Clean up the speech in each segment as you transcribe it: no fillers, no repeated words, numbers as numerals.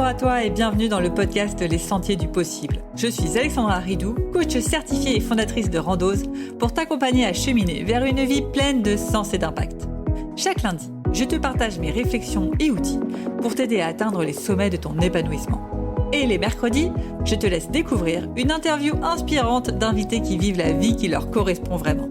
Bonjour à toi et bienvenue dans le podcast Les Sentiers du Possible. Je suis Alexandra Ridou, coach certifiée et fondatrice de Randose, pour t'accompagner à cheminer vers une vie pleine de sens et d'impact. Chaque lundi, je te partage mes réflexions et outils pour t'aider à atteindre les sommets de ton épanouissement. Et les mercredis, je te laisse découvrir une interview inspirante d'invités qui vivent la vie qui leur correspond vraiment.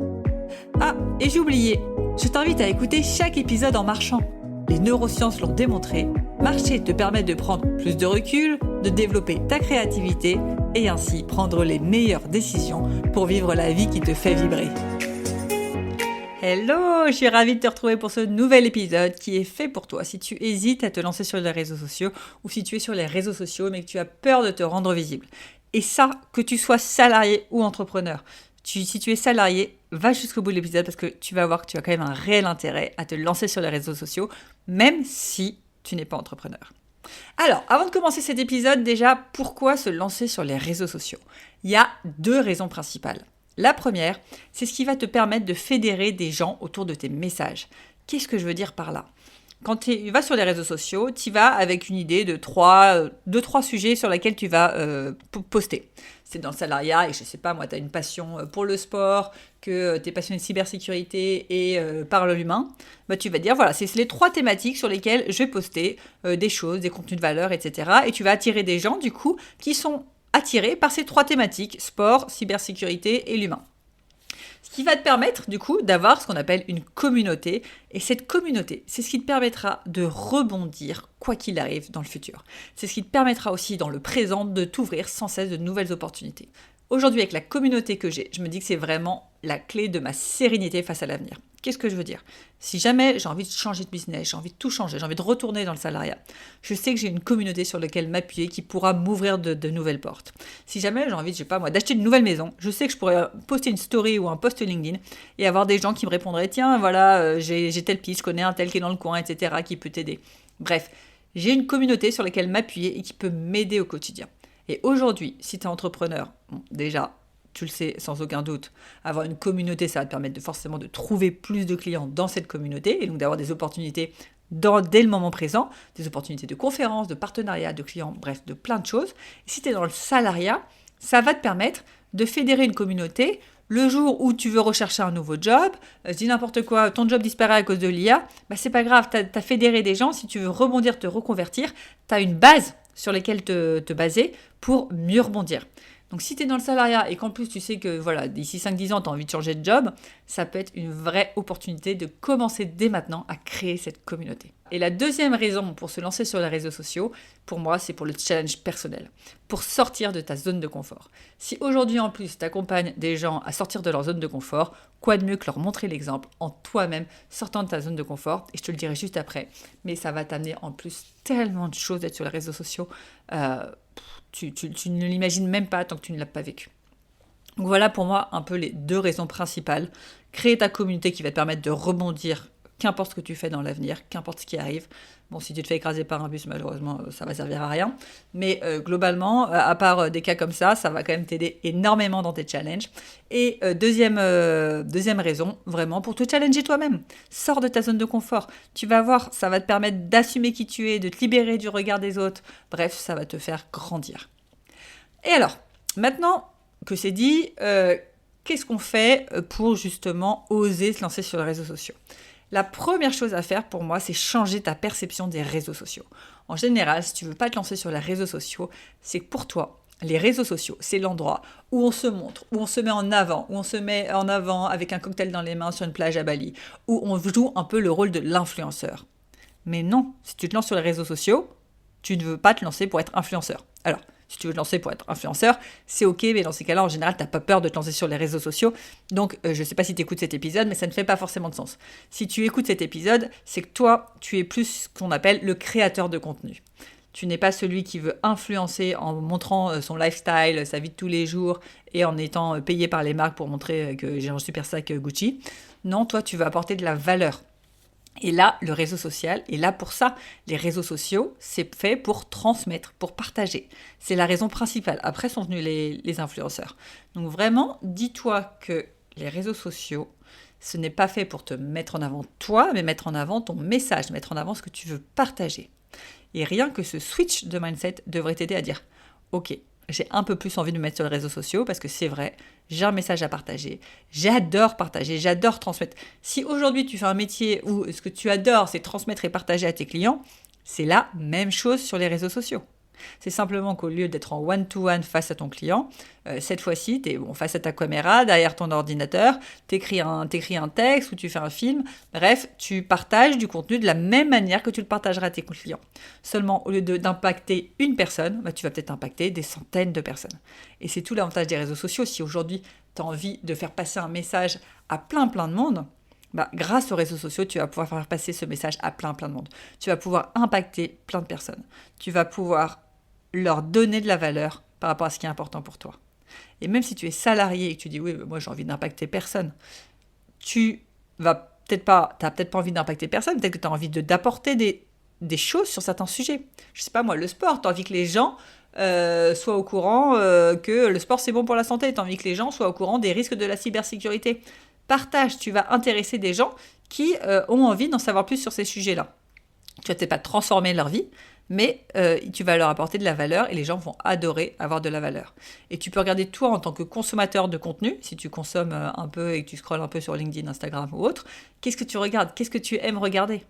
Ah, et j'ai oublié, je t'invite à écouter chaque épisode en marchant. Les neurosciences l'ont démontré, marcher te permet de prendre plus de recul, de développer ta créativité et ainsi prendre les meilleures décisions pour vivre la vie qui te fait vibrer. Hello, je suis ravie de te retrouver pour ce nouvel épisode qui est fait pour toi si tu hésites à te lancer sur les réseaux sociaux ou si tu es sur les réseaux sociaux mais que tu as peur de te rendre visible. Et ça, que tu sois salarié ou entrepreneur. Si tu es salarié, va jusqu'au bout de l'épisode parce que tu vas voir que tu as quand même un réel intérêt à te lancer sur les réseaux sociaux, même si tu n'es pas entrepreneur. Alors, avant de commencer cet épisode, déjà, pourquoi se lancer sur les réseaux sociaux ? Il y a 2 raisons principales. La première, c'est ce qui va te permettre de fédérer des gens autour de tes messages. Qu'est-ce que je veux dire par là ? Quand tu vas sur les réseaux sociaux, tu vas avec une idée de 2-3 sujets sur lesquels tu vas poster. C'est dans le salariat et je sais pas, moi, tu as une passion pour le sport, que tu es passionné de cybersécurité et par l'humain, bah, tu vas dire, voilà, c'est les 3 thématiques sur lesquelles je vais poster des choses, des contenus de valeur, etc. Et tu vas attirer des gens, du coup, qui sont attirés par ces 3 thématiques, sport, cybersécurité et l'humain. Ce qui va te permettre, du coup, d'avoir ce qu'on appelle une communauté. Et cette communauté, c'est ce qui te permettra de rebondir, quoi qu'il arrive, dans le futur. C'est ce qui te permettra aussi, dans le présent, de t'ouvrir sans cesse de nouvelles opportunités. Aujourd'hui, avec la communauté que j'ai, je me dis que c'est vraiment la clé de ma sérénité face à l'avenir. Qu'est-ce que je veux dire ? Si jamais j'ai envie de changer de business, j'ai envie de tout changer, j'ai envie de retourner dans le salariat, je sais que j'ai une communauté sur laquelle m'appuyer qui pourra m'ouvrir de nouvelles portes. Si jamais j'ai envie, je sais pas moi, d'acheter une nouvelle maison, je sais que je pourrais poster une story ou un post LinkedIn et avoir des gens qui me répondraient « Tiens, voilà, j'ai telle piste, je connais un tel qui est dans le coin, etc. » qui peut t'aider. Bref, j'ai une communauté sur laquelle m'appuyer et qui peut m'aider au quotidien. Et aujourd'hui, si tu es entrepreneur, bon, déjà, tu le sais sans aucun doute, avoir une communauté, ça va te permettre forcément de trouver plus de clients dans cette communauté et donc d'avoir des opportunités dès le moment présent, des opportunités de conférences, de partenariats, de clients, bref, de plein de choses. Et si tu es dans le salariat, ça va te permettre de fédérer une communauté. Le jour où tu veux rechercher un nouveau job, je dis n'importe quoi, ton job disparaît à cause de l'IA, bah c'est pas grave, tu as fédéré des gens, si tu veux rebondir, te reconvertir, tu as une base sur laquelle te baser pour mieux rebondir. Donc si tu es dans le salariat et qu'en plus tu sais que voilà, d'ici 5-10 ans tu as envie de changer de job, ça peut être une vraie opportunité de commencer dès maintenant à créer cette communauté. Et la deuxième raison pour se lancer sur les réseaux sociaux, pour moi, c'est pour le challenge personnel, pour sortir de ta zone de confort. Si aujourd'hui en plus tu accompagnes des gens à sortir de leur zone de confort, quoi de mieux que leur montrer l'exemple en toi-même sortant de ta zone de confort, et je te le dirai juste après, mais ça va t'amener en plus tellement de choses d'être sur les réseaux sociaux, tu ne l'imagines même pas tant que tu ne l'as pas vécu. Donc voilà pour moi un peu les 2 raisons principales. Créer ta communauté qui va te permettre de rebondir, qu'importe ce que tu fais dans l'avenir, qu'importe ce qui arrive. Bon, si tu te fais écraser par un bus, malheureusement, ça va servir à rien. Mais globalement, à part des cas comme ça va quand même t'aider énormément dans tes challenges. Et deuxième raison, vraiment, pour te challenger toi-même. Sors de ta zone de confort. Tu vas voir, ça va te permettre d'assumer qui tu es, de te libérer du regard des autres. Bref, ça va te faire grandir. Et alors, maintenant que c'est dit, qu'est-ce qu'on fait pour justement oser se lancer sur les réseaux sociaux ? La première chose à faire pour moi, c'est changer ta perception des réseaux sociaux. En général, si tu ne veux pas te lancer sur les réseaux sociaux, c'est que pour toi, les réseaux sociaux, c'est l'endroit où on se montre, où on se met en avant, où on se met en avant avec un cocktail dans les mains sur une plage à Bali, où on joue un peu le rôle de l'influenceur. Mais non, si tu te lances sur les réseaux sociaux, tu ne veux pas te lancer pour être influenceur. Alors, si tu veux te lancer pour être influenceur, c'est ok, mais dans ces cas-là, en général, tu n'as pas peur de te lancer sur les réseaux sociaux. Donc, je ne sais pas si tu écoutes cet épisode, mais ça ne fait pas forcément de sens. Si tu écoutes cet épisode, c'est que toi, tu es plus ce qu'on appelle le créateur de contenu. Tu n'es pas celui qui veut influencer en montrant son lifestyle, sa vie de tous les jours et en étant payé par les marques pour montrer que j'ai un super sac Gucci. Non, toi, tu veux apporter de la valeur. Et là, le réseau social est là pour ça. Les réseaux sociaux, c'est fait pour transmettre, pour partager. C'est la raison principale. Après sont venus les influenceurs. Donc vraiment, dis-toi que les réseaux sociaux, ce n'est pas fait pour te mettre en avant toi, mais mettre en avant ton message, mettre en avant ce que tu veux partager. Et rien que ce switch de mindset devrait t'aider à dire « Ok, j'ai un peu plus envie de me mettre sur les réseaux sociaux parce que c'est vrai, j'ai un message à partager, j'adore partager, j'adore transmettre. » Si aujourd'hui tu fais un métier où ce que tu adores, c'est transmettre et partager à tes clients, c'est la même chose sur les réseaux sociaux. C'est simplement qu'au lieu d'être en one-to-one face à ton client, cette fois-ci, tu es face à ta caméra, derrière ton ordinateur, tu écris un texte ou tu fais un film. Bref, tu partages du contenu de la même manière que tu le partageras à tes clients. Seulement, au lieu d'impacter une personne, tu vas peut-être impacter des centaines de personnes. Et c'est tout l'avantage des réseaux sociaux. Si aujourd'hui, tu as envie de faire passer un message à plein de monde, grâce aux réseaux sociaux, tu vas pouvoir faire passer ce message à plein de monde. Tu vas pouvoir impacter plein de personnes. Tu vas pouvoir leur donner de la valeur par rapport à ce qui est important pour toi. Et même si tu es salarié et que tu dis « oui, moi j'ai envie d'impacter personne », t'as peut-être pas envie d'impacter personne, peut-être que tu as envie d'apporter des choses sur certains sujets. Je sais pas moi, le sport, tu as envie que les gens soient au courant que le sport c'est bon pour la santé, tu as envie que les gens soient au courant des risques de la cybersécurité. Partage, tu vas intéresser des gens qui ont envie d'en savoir plus sur ces sujets-là. Tu vas peut-être pas transformer leur vie, mais tu vas leur apporter de la valeur et les gens vont adorer avoir de la valeur. Et tu peux regarder toi en tant que consommateur de contenu, si tu consommes un peu et que tu scrolles un peu sur LinkedIn, Instagram ou autre, qu'est-ce que tu regardes ? Qu'est-ce que tu aimes regarder ?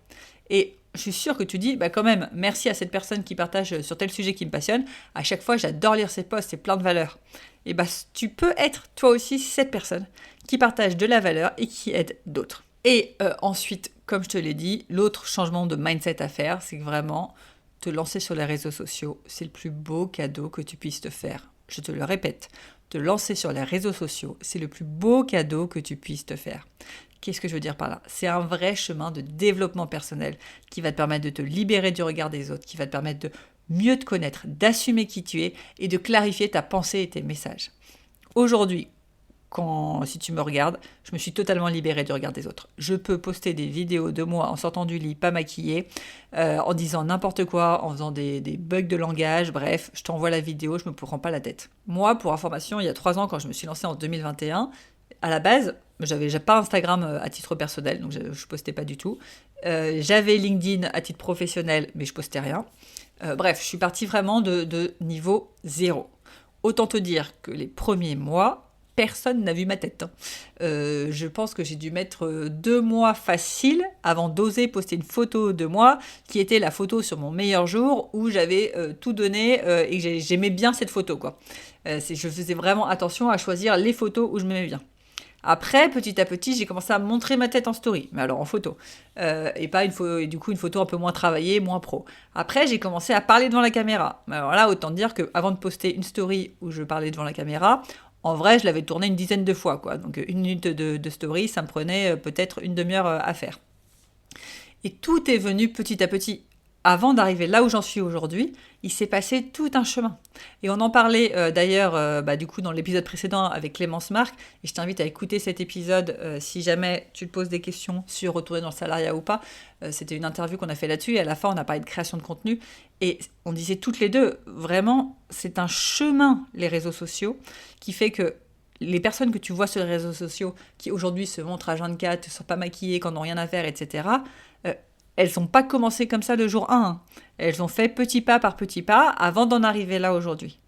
Et je suis sûre que tu dis, quand même, merci à cette personne qui partage sur tel sujet qui me passionne, à chaque fois j'adore lire ses posts, c'est plein de valeur. Et tu peux être toi aussi cette personne qui partage de la valeur et qui aide d'autres. Et ensuite, comme je te l'ai dit, l'autre changement de mindset à faire, c'est que vraiment te lancer sur les réseaux sociaux, c'est le plus beau cadeau que tu puisses te faire. Je te le répète, te lancer sur les réseaux sociaux, c'est le plus beau cadeau que tu puisses te faire. Qu'est-ce que je veux dire par là ? C'est un vrai chemin de développement personnel qui va te permettre de te libérer du regard des autres, qui va te permettre de mieux te connaître, d'assumer qui tu es et de clarifier ta pensée et tes messages. Aujourd'hui, si tu me regardes, je me suis totalement libérée du regard des autres. Je peux poster des vidéos de moi en sortant du lit, pas maquillée, en disant n'importe quoi, en faisant des bugs de langage, bref, je t'envoie la vidéo, je me prends pas la tête. Moi, pour information, il y a 3 ans, quand je me suis lancée en 2021, à la base, j'avais pas Instagram à titre personnel, donc je postais pas du tout. J'avais LinkedIn à titre professionnel, mais je postais rien. Bref, je suis partie vraiment de niveau 0. Autant te dire que les premiers mois, personne n'a vu ma tête. Je pense que j'ai dû mettre 2 mois facile avant d'oser poster une photo de moi, qui était la photo sur mon meilleur jour, où j'avais tout donné et que j'aimais bien cette photo, quoi. Je faisais vraiment attention à choisir les photos où je m'aimais bien. Après, petit à petit, j'ai commencé à montrer ma tête en story, mais alors en photo. Et du coup, une photo un peu moins travaillée, moins pro. Après, j'ai commencé à parler devant la caméra. Mais alors là, autant dire qu'avant de poster une story où je parlais devant la caméra, en vrai, je l'avais tournée une dizaine de fois, quoi. Donc 1 minute de story, ça me prenait peut-être une demi-heure à faire. Et tout est venu petit à petit. Avant d'arriver là où j'en suis aujourd'hui, il s'est passé tout un chemin. Et on en parlait d'ailleurs du coup dans l'épisode précédent avec Clémence Marc. Et je t'invite à écouter cet épisode si jamais tu te poses des questions sur retourner dans le salariat ou pas. C'était une interview qu'on a fait là-dessus et à la fin on a parlé de création de contenu. Et on disait toutes les deux, vraiment, c'est un chemin, les réseaux sociaux, qui fait que les personnes que tu vois sur les réseaux sociaux, qui aujourd'hui se montrent à 24, ne sont pas maquillées, qui n'en ont rien à faire, etc., elles n'ont pas commencé comme ça le jour 1. Elles ont fait petit pas par petit pas avant d'en arriver là aujourd'hui.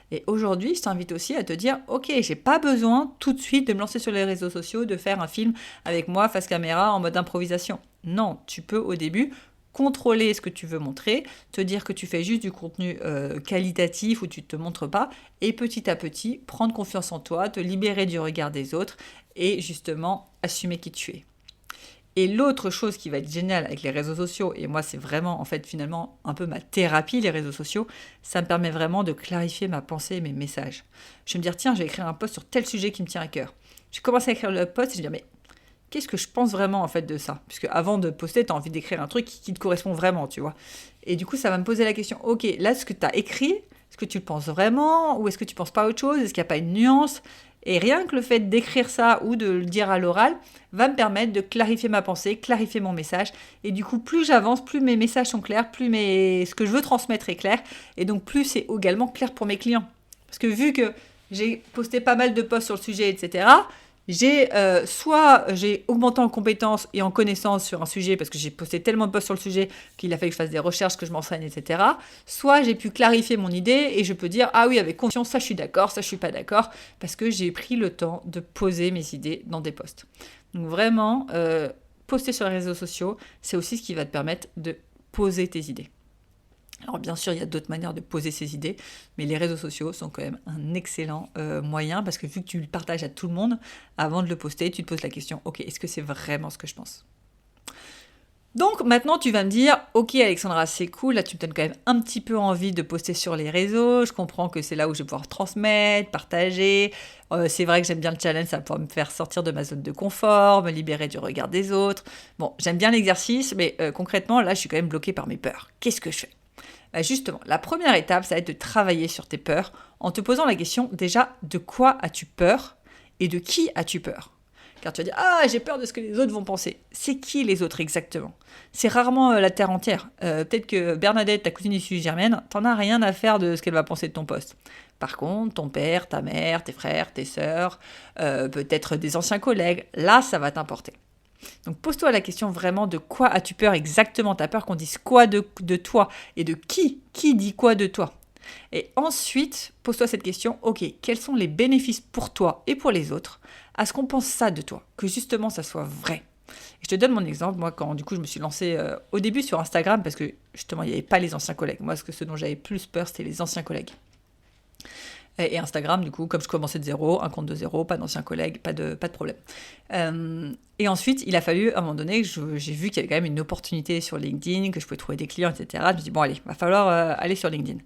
Et aujourd'hui, je t'invite aussi à te dire, ok, j'ai pas besoin tout de suite de me lancer sur les réseaux sociaux, de faire un film avec moi face caméra en mode improvisation. Non, tu peux au début contrôler ce que tu veux montrer, te dire que tu fais juste du contenu qualitatif où tu ne te montres pas, et petit à petit, prendre confiance en toi, te libérer du regard des autres et justement assumer qui tu es. Et l'autre chose qui va être géniale avec les réseaux sociaux, et moi c'est vraiment en fait finalement un peu ma thérapie les réseaux sociaux, ça me permet vraiment de clarifier ma pensée et mes messages. Je vais me dire tiens, je vais écrire un post sur tel sujet qui me tient à cœur. Je commence à écrire le post et je vais me dire mais qu'est-ce que je pense vraiment en fait de ça ? Puisque avant de poster, tu as envie d'écrire un truc qui te correspond vraiment, tu vois. Et du coup ça va me poser la question, ok, là ce que tu as écrit, est-ce que tu le penses vraiment ou est-ce que tu penses pas à autre chose ? Est-ce qu'il n'y a pas une nuance ? Et rien que le fait d'écrire ça ou de le dire à l'oral va me permettre de clarifier ma pensée, clarifier mon message. Et du coup, plus j'avance, plus mes messages sont clairs, plus ce que je veux transmettre est clair. Et donc, plus c'est également clair pour mes clients. Parce que vu que j'ai posté pas mal de posts sur le sujet, etc., Soit j'ai augmenté en compétences et en connaissances sur un sujet parce que j'ai posté tellement de posts sur le sujet qu'il a fallu que je fasse des recherches, que je m'enseigne, etc. Soit j'ai pu clarifier mon idée et je peux dire ah oui, avec confiance, ça je suis d'accord, ça je suis pas d'accord, parce que j'ai pris le temps de poser mes idées dans des posts. Donc vraiment, poster sur les réseaux sociaux, c'est aussi ce qui va te permettre de poser tes idées. Alors bien sûr, il y a d'autres manières de poser ses idées, mais les réseaux sociaux sont quand même un excellent moyen, parce que vu que tu le partages à tout le monde, avant de le poster, tu te poses la question, ok, est-ce que c'est vraiment ce que je pense ? Donc maintenant, tu vas me dire, ok Alexandra, c'est cool, là tu me donnes quand même un petit peu envie de poster sur les réseaux, je comprends que c'est là où je vais pouvoir transmettre, partager, c'est vrai que j'aime bien le challenge, ça va pouvoir me faire sortir de ma zone de confort, me libérer du regard des autres. Bon, j'aime bien l'exercice, mais concrètement, là je suis quand même bloquée par mes peurs. Qu'est-ce que je fais ? Justement, la première étape, ça va être de travailler sur tes peurs en te posant la question déjà de quoi as-tu peur et de qui as-tu peur ? Car tu vas dire ah j'ai peur de ce que les autres vont penser. C'est qui les autres exactement ? C'est rarement la terre entière. Peut-être que Bernadette, ta cousine issue germaine, t'en as rien à faire de ce qu'elle va penser de ton poste. Par contre, ton père, ta mère, tes frères, tes sœurs, peut-être des anciens collègues, là ça va t'importer. Donc pose-toi la question vraiment de quoi as-tu peur exactement ? T'as peur qu'on dise quoi de toi ? Et de qui dit quoi de toi ? Et ensuite, pose-toi cette question, ok, quels sont les bénéfices pour toi et pour les autres à ce qu'on pense ça de toi ? Que justement ça soit vrai. Et je te donne mon exemple, moi quand du coup je me suis lancée au début sur Instagram, parce que justement il n'y avait pas les anciens collègues. Moi ce dont j'avais plus peur c'était les anciens collègues. Et Instagram, du coup, comme je commençais de zéro, un compte de zéro, pas d'anciens collègues, pas de problème. Et ensuite, il a fallu, à un moment donné, j'ai vu qu'il y avait quand même une opportunité sur LinkedIn, que je pouvais trouver des clients, etc. Je me suis dit, bon, allez, va falloir aller sur LinkedIn.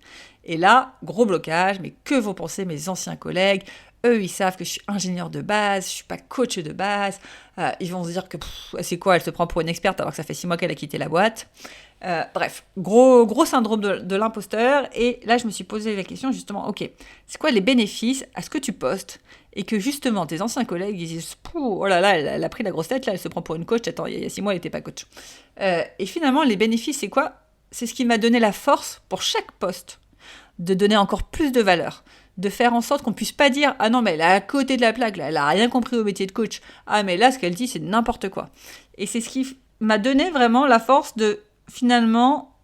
Et là, gros blocage, mais que vont penser mes anciens collègues ? Eux, ils savent que je suis ingénieur de base, je suis pas coach de base. Ils vont se dire que c'est quoi, elle se prend pour une experte alors que ça fait 6 mois qu'elle a quitté la boîte. Bref, gros syndrome de l'imposteur. Et là, je me suis posé la question justement, ok, c'est quoi les bénéfices à ce que tu postes et que justement tes anciens collègues ils disent oh là là, elle a pris la grosse tête, là, elle se prend pour une coach. Attends, il y a 6 mois, elle n'était pas coach. Et finalement, les bénéfices, c'est quoi ? C'est ce qui m'a donné la force pour chaque poste de donner encore plus de valeur, de faire en sorte qu'on puisse pas dire ah non mais elle est à côté de la plaque, là, elle a rien compris au métier de coach. Ah mais là ce qu'elle dit c'est n'importe quoi. Et c'est ce qui m'a donné vraiment la force de finalement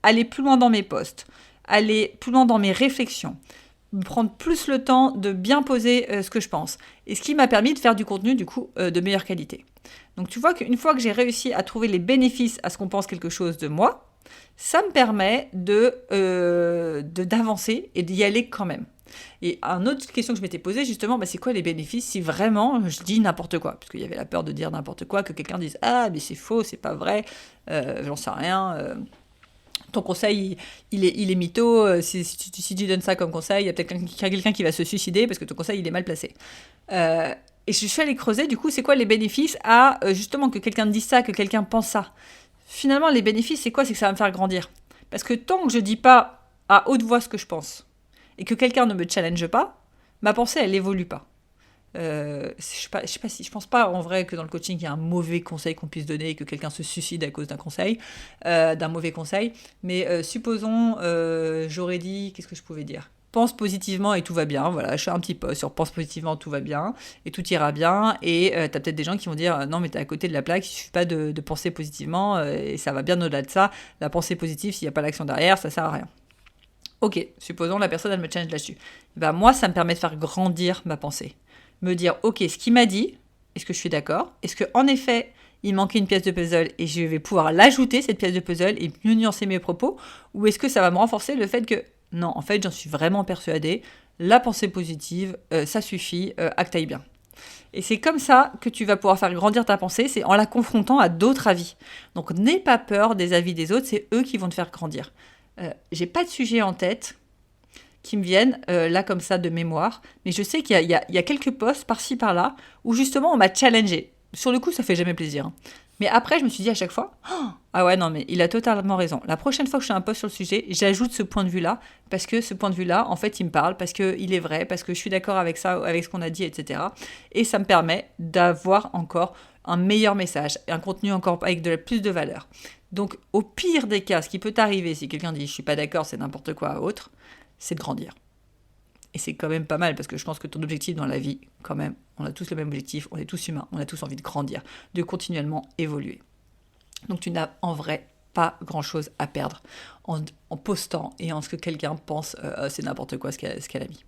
aller plus loin dans mes posts, aller plus loin dans mes réflexions, prendre plus le temps de bien poser ce que je pense. Et ce qui m'a permis de faire du contenu du coup de meilleure qualité. Donc tu vois qu'une fois que j'ai réussi à trouver les bénéfices à ce qu'on pense quelque chose de moi, ça me permet d'avancer et d'y aller quand même. Et une autre question que je m'étais posée, justement, c'est quoi les bénéfices si vraiment je dis n'importe quoi ? Parce qu'il y avait la peur de dire n'importe quoi, que quelqu'un dise « Ah, mais c'est faux, c'est pas vrai, j'en sais rien, ton conseil, il est mytho, si tu donnes ça comme conseil, il y a peut-être quelqu'un qui va se suicider parce que ton conseil, il est mal placé. » Et je suis allée creuser, du coup, c'est quoi les bénéfices à, justement, que quelqu'un dise ça, que quelqu'un pense ça ? Finalement, les bénéfices, c'est quoi ? C'est que ça va me faire grandir. Parce que tant que je dis pas à haute voix ce que je pense, et que quelqu'un ne me challenge pas, ma pensée, elle évolue pas. Je pense pas en vrai que dans le coaching, il y a un mauvais conseil qu'on puisse donner et que quelqu'un se suicide à cause d'un conseil, d'un mauvais conseil. Mais supposons, j'aurais dit, qu'est-ce que je pouvais dire ? Pense positivement et tout va bien. Voilà, je fais un petit post sur pense positivement, tout va bien et tout ira bien. Et t'as peut-être des gens qui vont dire non, mais t'es à côté de la plaque, il suffit pas de penser positivement et ça va bien au-delà de ça. La pensée positive, s'il n'y a pas l'action derrière, ça sert à rien. Ok, supposons la personne elle me challenge là-dessus. Moi, ça me permet de faire grandir ma pensée. Me dire ok, ce qu'il m'a dit, est-ce que je suis d'accord ? Est-ce qu'en effet, il manquait une pièce de puzzle et je vais pouvoir l'ajouter, cette pièce de puzzle, et mieux nuancer mes propos ? Ou est-ce que ça va me renforcer le fait que non, en fait, j'en suis vraiment persuadée. La pensée positive, ça suffit, acte bien. Et c'est comme ça que tu vas pouvoir faire grandir ta pensée, c'est en la confrontant à d'autres avis. Donc, n'aie pas peur des avis des autres, c'est eux qui vont te faire grandir. J'ai pas de sujet en tête qui me viennent, là, comme ça, de mémoire, mais je sais qu'il y a quelques posts par-ci, par-là, où justement, on m'a challengé. Sur le coup, ça fait jamais plaisir. Mais après, je me suis dit à chaque fois, ah ouais, non, mais il a totalement raison. La prochaine fois que je fais un post sur le sujet, j'ajoute ce point de vue-là, parce que ce point de vue-là, en fait, il me parle, parce qu'il est vrai, parce que je suis d'accord avec ça, avec ce qu'on a dit, etc. Et ça me permet d'avoir encore un meilleur message, un contenu encore avec plus de valeur. Donc, au pire des cas, ce qui peut t'arriver, si quelqu'un dit « je suis pas d'accord, c'est n'importe quoi » autre, c'est de grandir. Et c'est quand même pas mal, parce que je pense que ton objectif dans la vie, quand même, on a tous le même objectif, on est tous humains, on a tous envie de grandir, de continuellement évoluer. Donc tu n'as en vrai pas grand-chose à perdre en postant et en ce que quelqu'un pense, c'est n'importe quoi ce qu'elle a mis.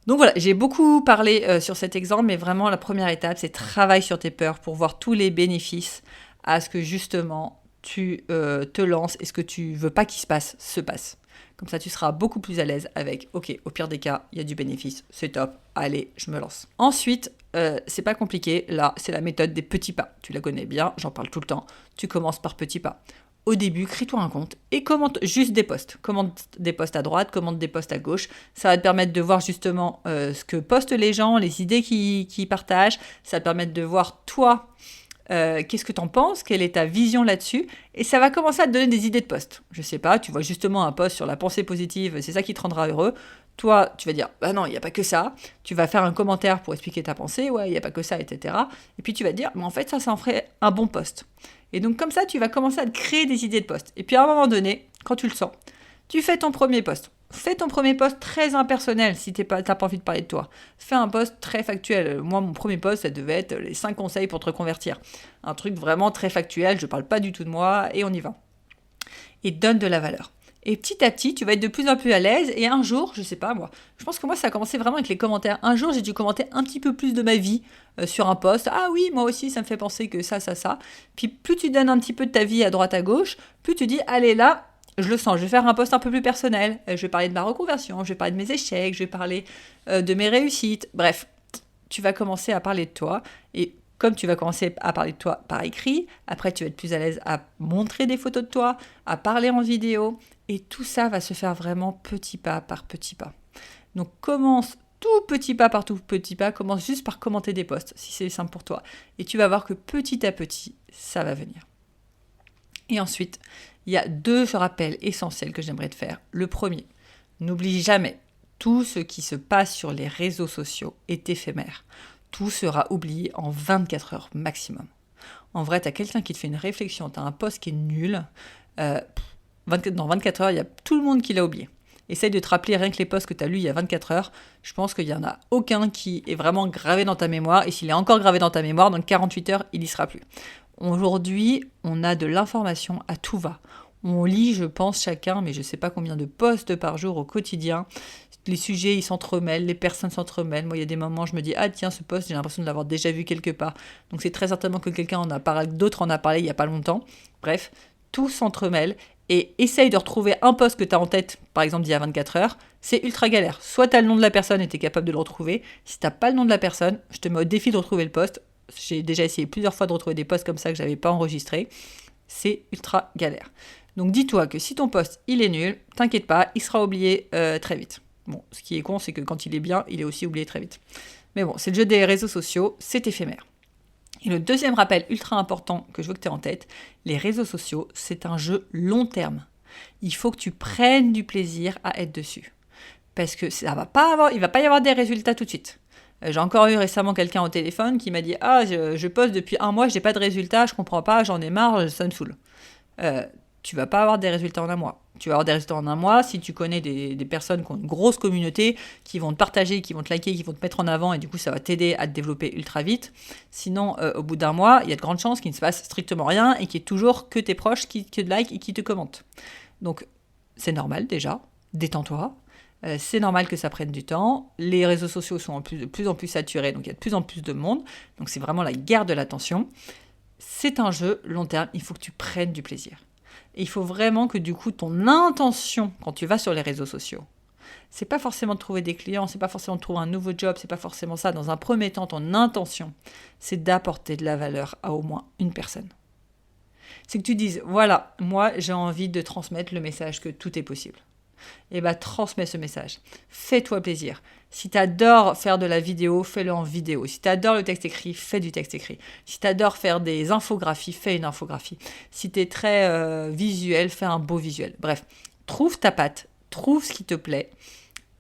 Donc voilà, j'ai beaucoup parlé sur cet exemple, mais vraiment la première étape, c'est travaille sur tes peurs pour voir tous les bénéfices à ce que justement tu te lances et ce que tu veux pas qu'il se passe. Comme ça, tu seras beaucoup plus à l'aise avec, ok, au pire des cas, il y a du bénéfice, c'est top, allez, je me lance. Ensuite, c'est pas compliqué, là, c'est la méthode des petits pas. Tu la connais bien, j'en parle tout le temps. Tu commences par petits pas. Au début, crée-toi un compte et commente juste des posts. Commente des posts à droite, commente des posts à gauche. Ça va te permettre de voir justement ce que postent les gens, les idées qu'ils partagent. Ça va te permettre de voir toi, qu'est-ce que t'en penses, quelle est ta vision là-dessus, et ça va commencer à te donner des idées de posts. Je sais pas, tu vois justement un post sur la pensée positive, c'est ça qui te rendra heureux. Toi, tu vas dire, bah non, il n'y a pas que ça. Tu vas faire un commentaire pour expliquer ta pensée, ouais, il n'y a pas que ça, etc. Et puis tu vas dire, mais en fait, ça en ferait un bon post. Et donc comme ça, tu vas commencer à te créer des idées de posts. Et puis à un moment donné, quand tu le sens, tu fais ton premier post. Fais ton premier post très impersonnel si t'as pas envie de parler de toi. Fais un post très factuel. Moi, mon premier post, ça devait être les 5 conseils pour te reconvertir. Un truc vraiment très factuel, je parle pas du tout de moi, et on y va. Et donne de la valeur. Et petit à petit, tu vas être de plus en plus à l'aise. Et un jour, je sais pas moi, je pense que moi, ça a commencé vraiment avec les commentaires. Un jour, j'ai dû commenter un petit peu plus de ma vie sur un post. Ah oui, moi aussi, ça me fait penser que ça. Puis plus tu donnes un petit peu de ta vie à droite, à gauche, plus tu dis, allez là, je le sens, je vais faire un post un peu plus personnel. Je vais parler de ma reconversion, je vais parler de mes échecs, je vais parler de mes réussites. Bref, tu vas commencer à parler de toi. Et comme tu vas commencer à parler de toi par écrit, après tu vas être plus à l'aise à montrer des photos de toi, à parler en vidéo. Et tout ça va se faire vraiment petit pas par petit pas. Donc commence tout petit pas par tout petit pas, commence juste par commenter des posts, si c'est simple pour toi. Et tu vas voir que petit à petit, ça va venir. Et ensuite, il y a 2 rappels essentiels que j'aimerais te faire. Le premier, n'oublie jamais, tout ce qui se passe sur les réseaux sociaux est éphémère. Tout sera oublié en 24 heures maximum. En vrai, tu as quelqu'un qui te fait une réflexion, tu as un post qui est nul, dans 24 heures, il y a tout le monde qui l'a oublié. Essaye de te rappeler rien que les posts que tu as lus il y a 24 heures. Je pense qu'il n'y en a aucun qui est vraiment gravé dans ta mémoire. Et s'il est encore gravé dans ta mémoire, dans 48 heures, il n'y sera plus. Aujourd'hui, on a de l'information à tout va. On lit, je pense, chacun, mais je ne sais pas combien de posts par jour au quotidien. Les sujets, ils s'entremêlent, les personnes s'entremêlent. Moi, il y a des moments, je me dis, ah tiens, ce post, j'ai l'impression de l'avoir déjà vu quelque part. Donc c'est très certainement que quelqu'un en a parlé, d'autres en a parlé il n'y a pas longtemps. Bref, tout s'entremêle. Et essaye de retrouver un post que tu as en tête, par exemple d'il y a 24 heures, c'est ultra galère. Soit tu as le nom de la personne et tu es capable de le retrouver. Si tu n'as pas le nom de la personne, je te mets au défi de retrouver le post. J'ai déjà essayé plusieurs fois de retrouver des posts comme ça que je n'avais pas enregistrés. C'est ultra galère. Donc dis-toi que si ton post il est nul, t'inquiète pas, il sera oublié très vite. Bon, ce qui est con, c'est que quand il est bien, il est aussi oublié très vite. Mais bon, c'est le jeu des réseaux sociaux, c'est éphémère. Et le deuxième rappel ultra important que je veux que tu aies en tête, les réseaux sociaux, c'est un jeu long terme. Il faut que tu prennes du plaisir à être dessus. Parce que il va pas y avoir des résultats tout de suite. J'ai encore eu récemment quelqu'un au téléphone qui m'a dit « Ah, je poste depuis 1 mois, je n'ai pas de résultats, je comprends pas, j'en ai marre, ça me saoule. » Tu vas pas avoir des résultats en 1 mois. Tu vas avoir des résultats en 1 mois si tu connais des personnes qui ont une grosse communauté, qui vont te partager, qui vont te liker, qui vont te mettre en avant, et du coup ça va t'aider à te développer ultra vite. Sinon, au bout d'1 mois, il y a de grandes chances qu'il ne se passe strictement rien et qu'il y ait toujours que tes proches qui te like et qui te commentent. Donc c'est normal déjà, détends-toi. C'est normal que ça prenne du temps. Les réseaux sociaux sont de plus en plus saturés, donc il y a de plus en plus de monde. Donc c'est vraiment la guerre de l'attention. C'est un jeu long terme, il faut que tu prennes du plaisir. Et il faut vraiment que du coup ton intention quand tu vas sur les réseaux sociaux, c'est pas forcément de trouver des clients, c'est pas forcément de trouver un nouveau job, c'est pas forcément ça. Dans un premier temps, ton intention, c'est d'apporter de la valeur à au moins une personne. C'est que tu dises, voilà, moi j'ai envie de transmettre le message que tout est possible. Et bah transmets ce message. Fais-toi plaisir. Si tu adores faire de la vidéo, fais-le en vidéo. Si tu adores le texte écrit, fais du texte écrit. Si tu adores faire des infographies, fais une infographie. Si tu es très visuel, fais un beau visuel. Bref, trouve ta patte, trouve ce qui te plaît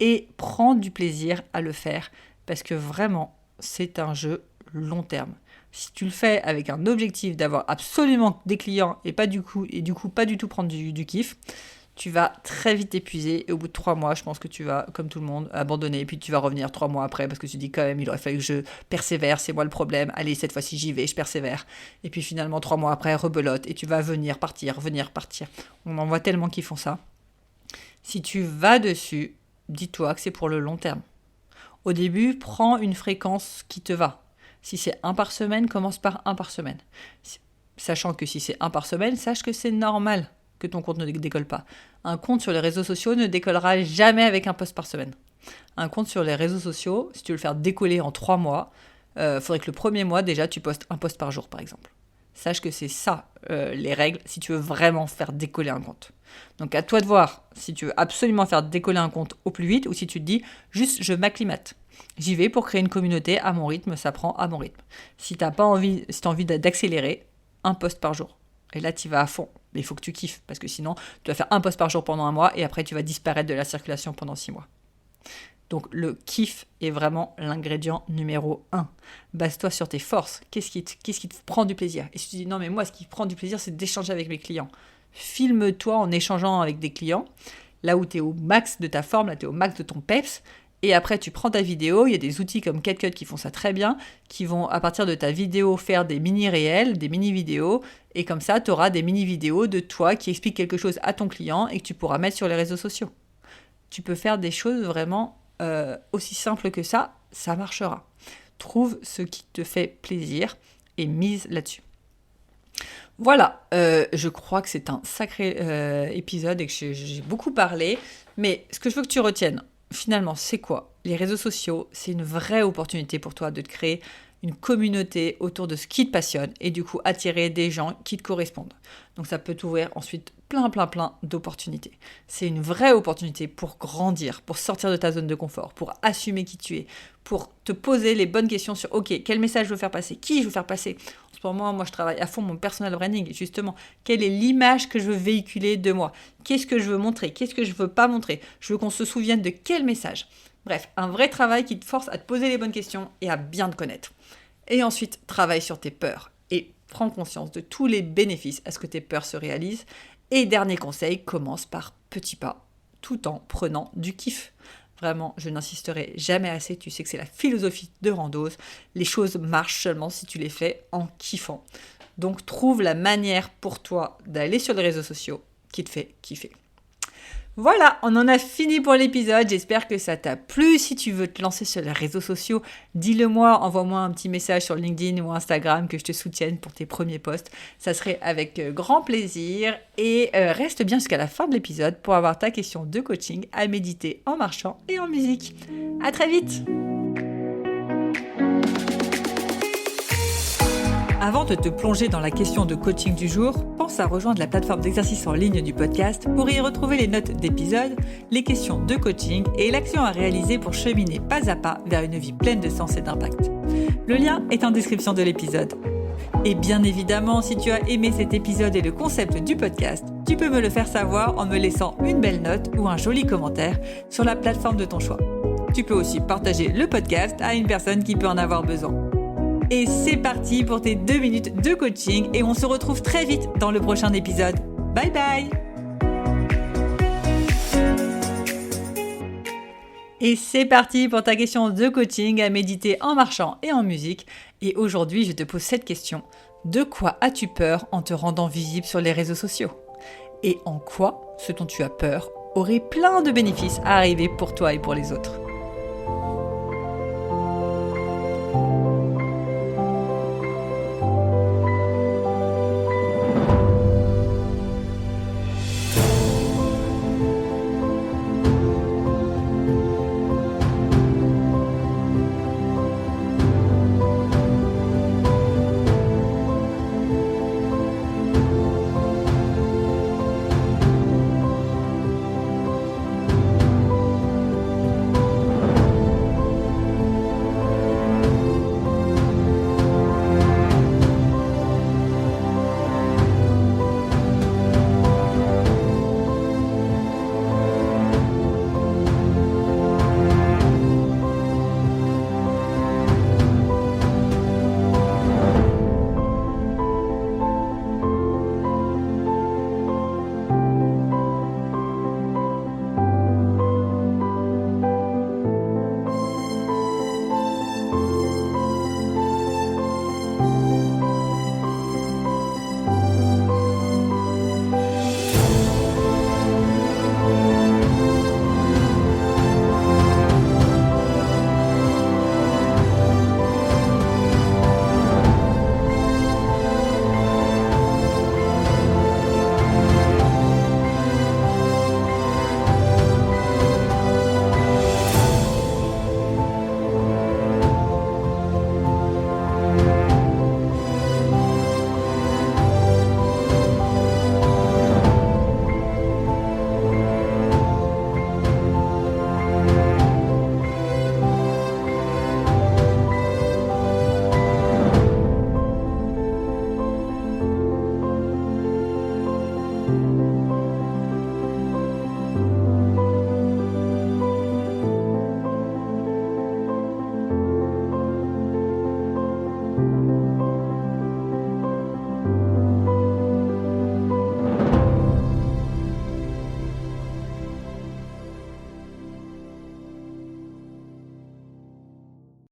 et prends du plaisir à le faire parce que vraiment, c'est un jeu long terme. Si tu le fais avec un objectif d'avoir absolument des clients et du coup pas du tout prendre du kiff, tu vas très vite t'épuiser et au bout de 3 mois, je pense que tu vas, comme tout le monde, abandonner et puis tu vas revenir 3 mois après parce que tu dis quand même, il aurait fallu que je persévère, c'est moi le problème, allez, cette fois-ci j'y vais, je persévère. Et puis finalement, 3 mois après, rebelote et tu vas venir, partir. On en voit tellement qui font ça. Si tu vas dessus, dis-toi que c'est pour le long terme. Au début, prends une fréquence qui te va. Si c'est 1 par semaine, commence par 1 par semaine. Sachant que si c'est 1 par semaine, sache que c'est normal que ton compte ne décolle pas. Un compte sur les réseaux sociaux ne décollera jamais avec un post par semaine. Un compte sur les réseaux sociaux, si tu veux le faire décoller en 3 mois, faudrait que le premier mois, déjà, tu postes un post par jour, par exemple. Sache que c'est ça, les règles, si tu veux vraiment faire décoller un compte. Donc à toi de voir si tu veux absolument faire décoller un compte au plus vite ou si tu te dis juste je m'acclimate. J'y vais pour créer une communauté à mon rythme, ça prend à mon rythme. Si tu as envie d'accélérer, un post par jour. Et là, tu vas à fond. Mais il faut que tu kiffes parce que sinon, tu vas faire un post par jour pendant 1 mois et après, tu vas disparaître de la circulation pendant 6 mois. Donc le kiff est vraiment l'ingrédient numéro 1. Base-toi sur tes forces. Qu'est-ce qui te prend du plaisir? Et si tu dis non mais moi ce qui me prend du plaisir c'est d'échanger avec mes clients. Filme-toi en échangeant avec des clients, là où tu es au max de ta forme, là tu es au max de ton peps, et après tu prends ta vidéo, il y a des outils comme CapCut qui font ça très bien, qui vont à partir de ta vidéo faire des mini-réels, des mini-vidéos, et comme ça tu auras des mini-vidéos de toi qui expliquent quelque chose à ton client et que tu pourras mettre sur les réseaux sociaux. Tu peux faire des choses vraiment aussi simples que ça marchera. Trouve ce qui te fait plaisir et mise là-dessus. Voilà, je crois que c'est un sacré épisode et que j'ai beaucoup parlé, mais ce que je veux que tu retiennes, finalement, c'est quoi? Les réseaux sociaux, c'est une vraie opportunité pour toi de te créer une communauté autour de ce qui te passionne et du coup attirer des gens qui te correspondent. Donc ça peut t'ouvrir ensuite plein d'opportunités. C'est une vraie opportunité pour grandir, pour sortir de ta zone de confort, pour assumer qui tu es, pour te poser les bonnes questions sur ok, quel message je veux faire passer, qui je veux faire passer. En ce moment, moi je travaille à fond mon personal branding, justement, quelle est l'image que je veux véhiculer de moi, qu'est-ce que je veux montrer, qu'est-ce que je veux pas montrer, je veux qu'on se souvienne de quel message. Bref, un vrai travail qui te force à te poser les bonnes questions et à bien te connaître. Et ensuite, travaille sur tes peurs et prends conscience de tous les bénéfices à ce que tes peurs se réalisent. Et dernier conseil, commence par petits pas, tout en prenant du kiff. Vraiment, je n'insisterai jamais assez, tu sais que c'est la philosophie de Randose. Les choses marchent seulement si tu les fais en kiffant. Donc trouve la manière pour toi d'aller sur les réseaux sociaux qui te fait kiffer. Voilà, on en a fini pour l'épisode. J'espère que ça t'a plu. Si tu veux te lancer sur les réseaux sociaux, dis-le moi, envoie-moi un petit message sur LinkedIn ou Instagram que je te soutienne pour tes premiers posts. Ça serait avec grand plaisir. Et reste bien jusqu'à la fin de l'épisode pour avoir ta question de coaching à méditer en marchant et en musique. À très vite! Avant de te plonger dans la question de coaching du jour, pense à rejoindre la plateforme d'exercice en ligne du podcast pour y retrouver les notes d'épisode, les questions de coaching et l'action à réaliser pour cheminer pas à pas vers une vie pleine de sens et d'impact. Le lien est en description de l'épisode. Et bien évidemment, si tu as aimé cet épisode et le concept du podcast, tu peux me le faire savoir en me laissant une belle note ou un joli commentaire sur la plateforme de ton choix. Tu peux aussi partager le podcast à une personne qui peut en avoir besoin. Et c'est parti pour tes 2 minutes de coaching et on se retrouve très vite dans le prochain épisode. Bye bye! Et c'est parti pour ta question de coaching à méditer en marchant et en musique. Et aujourd'hui, je te pose cette question. De quoi as-tu peur en te rendant visible sur les réseaux sociaux? Et en quoi ce dont tu as peur aurait plein de bénéfices à arriver pour toi et pour les autres? bientôt.